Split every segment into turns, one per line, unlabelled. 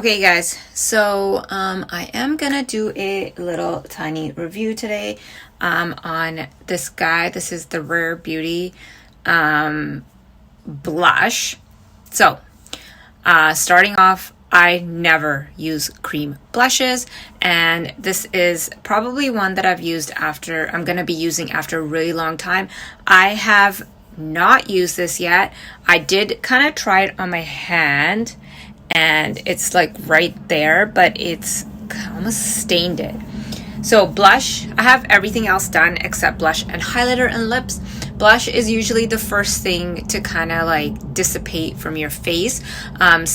Okay guys, so I am gonna do a little tiny review today on this guy. This is the Rare Beauty blush. So starting off, I never use cream blushes, and this is probably one that I'm gonna be using after a really long time. I have not used this yet. I did kind of try it on my hand and it's like right there, but it's almost stained it. So blush, I have everything else done except blush and highlighter and lips. Blush is usually the first thing to kind of like dissipate from your face. I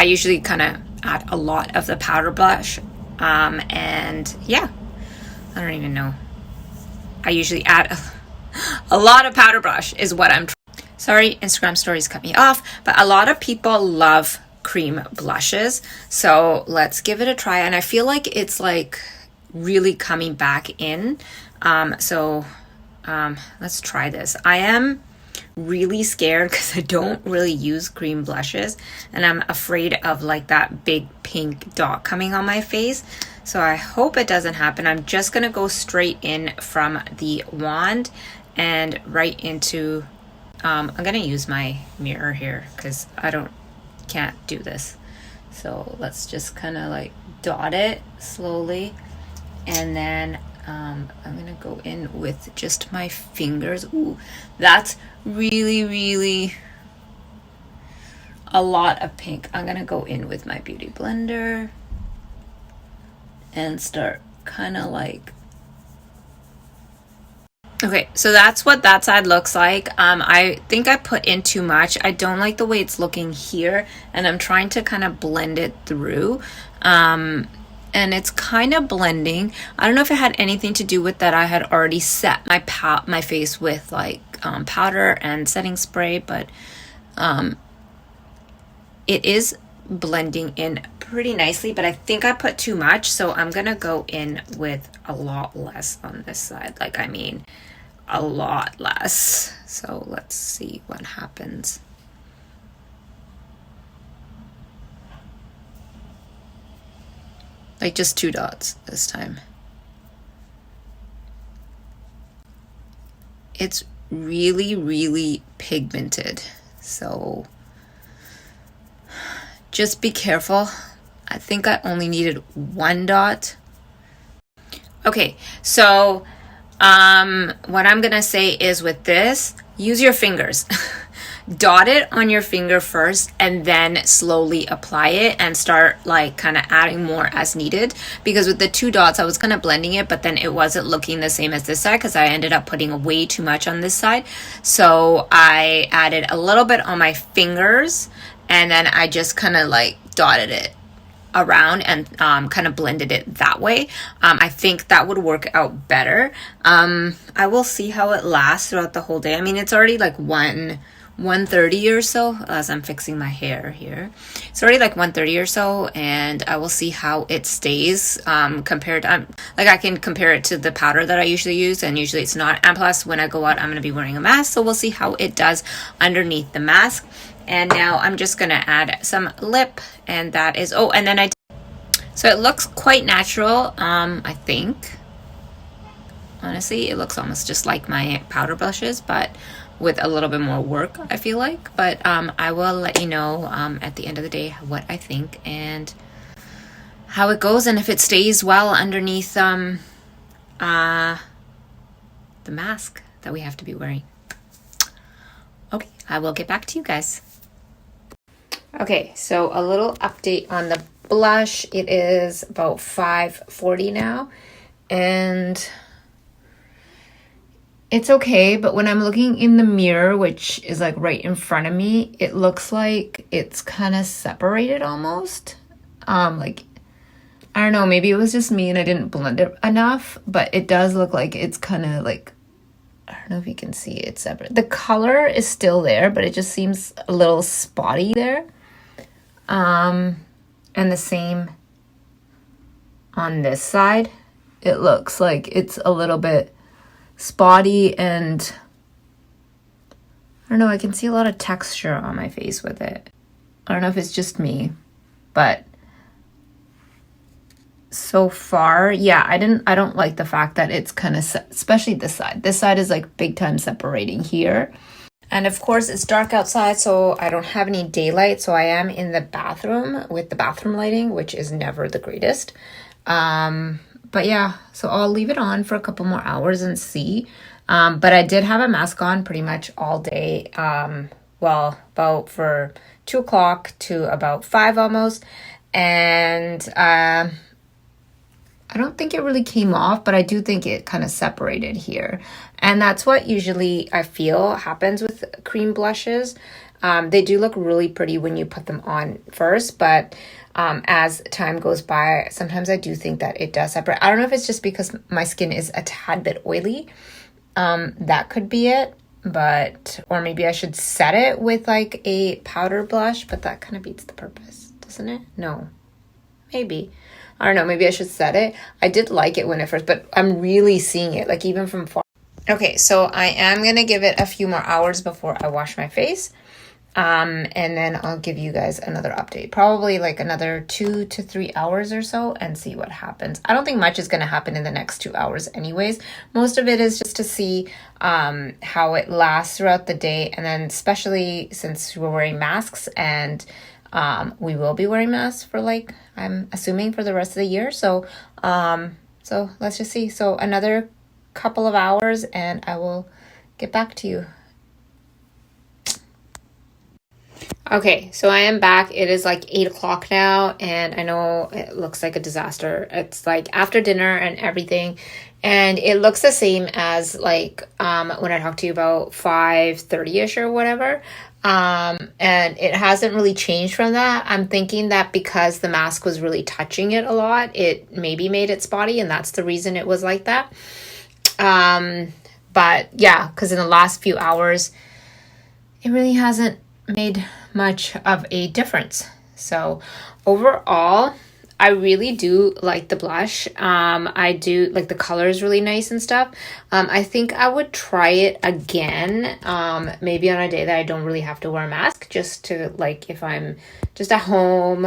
usually kind of add a lot of the powder blush. And yeah, I don't even know. I usually add a lot of powder blush is what I'm trying. Sorry, Instagram stories cut me off, but a lot of people love cream blushes. So let's give it a try. And I feel like it's like really coming back in. Let's try this. I am really scared because I don't really use cream blushes and I'm afraid of like that big pink dot coming on my face. So I hope it doesn't happen. I'm just gonna go straight in from the wand and right into I'm gonna use my mirror here because can't do this. So let's just kind of like dot it slowly, and then I'm gonna go in with just my fingers. Ooh, that's really a lot of pink. I'm gonna go in with my beauty blender and start kind of like. Okay, so that's what that side looks like. I think I put in too much. I don't like the way it's looking here, and I'm trying to kind of blend it through. And it's kind of blending. I don't know if it had anything to do with that I had already set my face with like powder and setting spray, but it is blending in pretty nicely, but I think I put too much, so I'm gonna go in with a lot less on this side. Like, I mean, a lot less. So let's see what happens. Like just 2 dots this time. It's really pigmented, so just be careful. I think I only needed 1 dot. Okay, so what I'm gonna say is with this, use your fingers. Dot it on your finger first and then slowly apply it and start like kind of adding more as needed, because with the 2 dots I was kind of blending it, but then it wasn't looking the same as this side because I ended up putting way too much on this side. So I added a little bit on my fingers and then I just kind of like dotted it around and kind of blended it that way. I think that would work out better. I will see how it lasts throughout the whole day. I mean, it's already like 1:30 or so as I'm fixing my hair here. It's already like 1:30 or so, and I will see how it stays compared to, like I can compare it to the powder that I usually use, and usually it's not. And plus when I go out I'm going to be wearing a mask, so we'll see how it does underneath the mask. And now I'm just gonna add some lip, and that is, so it looks quite natural. I think honestly it looks almost just like my powder blushes, but with a little bit more work, I feel like. But I will let you know at the end of the day what I think and how it goes, and if it stays well underneath the mask that we have to be wearing. Okay, I will get back to you guys. Okay, so a little update on the blush. It is about 5:40 now, and it's okay, but when I'm looking in the mirror, which is like right in front of me, it looks like it's kind of separated almost. Like, I don't know, maybe it was just me and I didn't blend it enough, but it does look like it's kind of like, I don't know if you can see it separate. The color is still there, but it just seems a little spotty there. And the same on this side. It looks like it's a little bit spotty, and I don't know, I can see a lot of texture on my face with it. I don't know if it's just me, but so far, yeah, I don't like the fact that it's kind of, especially this side. This side is like big time separating here. And of course, it's dark outside, so I don't have any daylight. So I am in the bathroom with the bathroom lighting, which is never the greatest. But yeah, so I'll leave it on for a couple more hours and see. But I did have a mask on pretty much all day. Well, about for 2 o'clock to about 5 almost. And I don't think it really came off, but I do think it kind of separated here. And that's what usually I feel happens with cream blushes. They do look really pretty when you put them on first, but as time goes by, sometimes I do think that it does separate. I don't know if it's just because my skin is a tad bit oily. That could be it, or maybe I should set it with like a powder blush, but that kind of beats the purpose, doesn't it? No, maybe. I don't know, maybe I should set it. I did like it when it first, but I'm really seeing it, like even from far. Okay, so I am going to give it a few more hours before I wash my face. And then I'll give you guys another update. Probably like another 2 to 3 hours or so and see what happens. I don't think much is going to happen in the next 2 hours anyways. Most of it is just to see how it lasts throughout the day. And then especially since we're wearing masks and we will be wearing masks for like, I'm assuming for the rest of the year. So let's just see. So another couple of hours and I will get back to you. Okay, so I am back. It is like 8 o'clock now, and I know it looks like a disaster. It's like after dinner and everything, and it looks the same as like when I talked to you about 5:30ish or whatever. And it hasn't really changed from that. I'm thinking that because the mask was really touching it a lot, it maybe made it spotty, and that's the reason it was like that. But yeah, because in the last few hours, it really hasn't made much of a difference. So overall, I really do like the blush. I do like the color is really nice and stuff. I think I would try it again, maybe on a day that I don't really have to wear a mask, just to like if I'm just at home.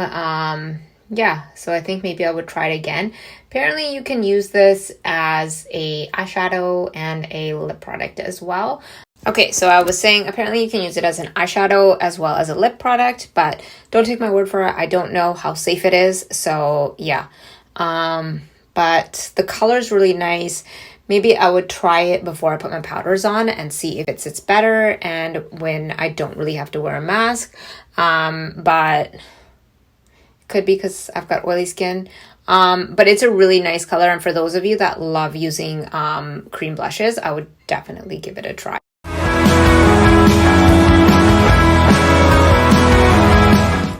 Yeah, so I think maybe I would try it again. Apparently you can use this as a eyeshadow and a lip product as well. Okay, so I was saying apparently you can use it as an eyeshadow as well as a lip product, but don't take my word for it. I don't know how safe it is. So yeah, but the color is really nice. Maybe I would try it before I put my powders on and see if it sits better and when I don't really have to wear a mask. But could be because I've got oily skin. But it's a really nice color. And for those of you that love using cream blushes, I would definitely give it a try.